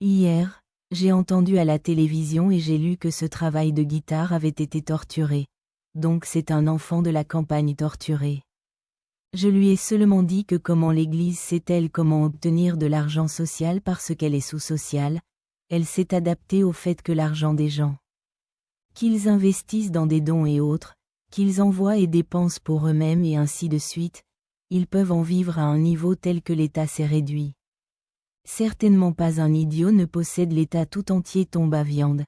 Hier, j'ai entendu à la télévision et j'ai lu que ce travail de guitare avait été torturé. Donc c'est un enfant de la campagne torturé. Je lui ai seulement dit que comment l'Église sait-elle comment obtenir de l'argent social parce qu'elle est sous-sociale, elle s'est adaptée au fait que l'argent des gens, qu'ils investissent dans des dons et autres, qu'ils envoient et dépensent pour eux-mêmes et ainsi de suite, ils peuvent en vivre à un niveau tel que l'État s'est réduit. Certainement pas un idiot ne possède l'État tout entier tombe à viande.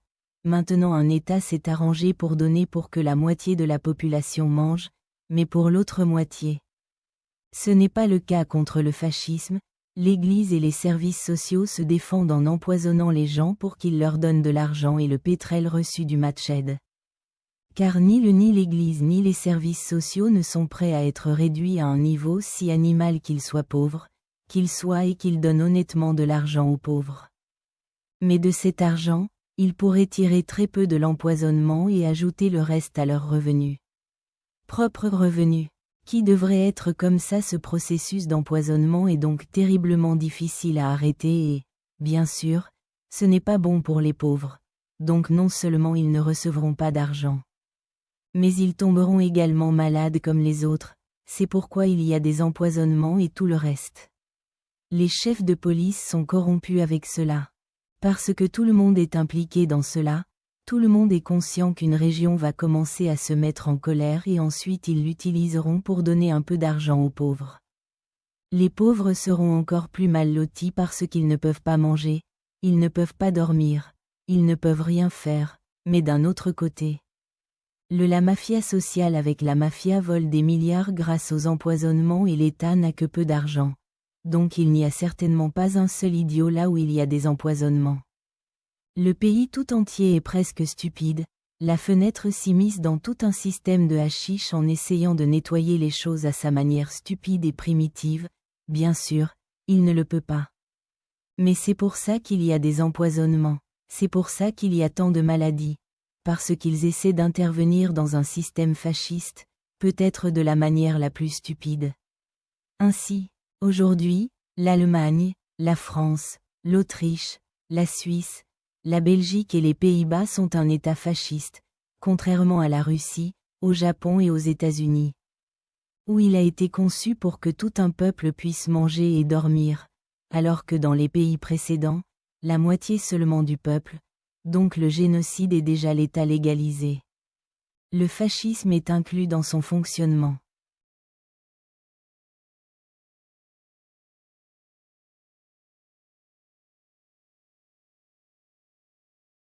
Maintenant un État s'est arrangé pour donner pour que la moitié de la population mange, mais pour l'autre moitié. Ce n'est pas le cas contre le fascisme, l'Église et les services sociaux se défendent en empoisonnant les gens pour qu'ils leur donnent de l'argent et le pétrole reçu du matched. Car ni l'Église ni les services sociaux ne sont prêts à être réduits à un niveau si animal qu'ils soient pauvres, qu'ils soient et qu'ils donnent honnêtement de l'argent aux pauvres. Mais de cet argent, ils pourraient tirer très peu de l'empoisonnement et ajouter le reste à leurs revenus. Propres revenus. Qui devrait être comme ça? Ce processus d'empoisonnement est donc terriblement difficile à arrêter et, bien sûr, ce n'est pas bon pour les pauvres. Donc non seulement ils ne recevront pas d'argent, mais ils tomberont également malades comme les autres, c'est pourquoi il y a des empoisonnements et tout le reste. Les chefs de police sont corrompus avec cela. Parce que tout le monde est impliqué dans cela, tout le monde est conscient qu'une région va commencer à se mettre en colère et ensuite ils l'utiliseront pour donner un peu d'argent aux pauvres. Les pauvres seront encore plus mal lotis parce qu'ils ne peuvent pas manger, ils ne peuvent pas dormir, ils ne peuvent rien faire, mais d'un autre côté. La mafia sociale avec la mafia vole des milliards grâce aux empoisonnements et l'État n'a que peu d'argent. Donc il n'y a certainement pas un seul idiot là où il y a des empoisonnements. Le pays tout entier est presque stupide, la fenêtre s'immisce dans tout un système de hashish en essayant de nettoyer les choses à sa manière stupide et primitive, bien sûr, il ne le peut pas. Mais c'est pour ça qu'il y a des empoisonnements, c'est pour ça qu'il y a tant de maladies, parce qu'ils essaient d'intervenir dans un système fasciste, peut-être de la manière la plus stupide. Ainsi, aujourd'hui, l'Allemagne, la France, l'Autriche, la Suisse, la Belgique et les Pays-Bas sont un État fasciste, contrairement à la Russie, au Japon et aux États-Unis, où il a été conçu pour que tout un peuple puisse manger et dormir, alors que dans les pays précédents, la moitié seulement du peuple, donc le génocide est déjà l'État légalisé. Le fascisme est inclus dans son fonctionnement.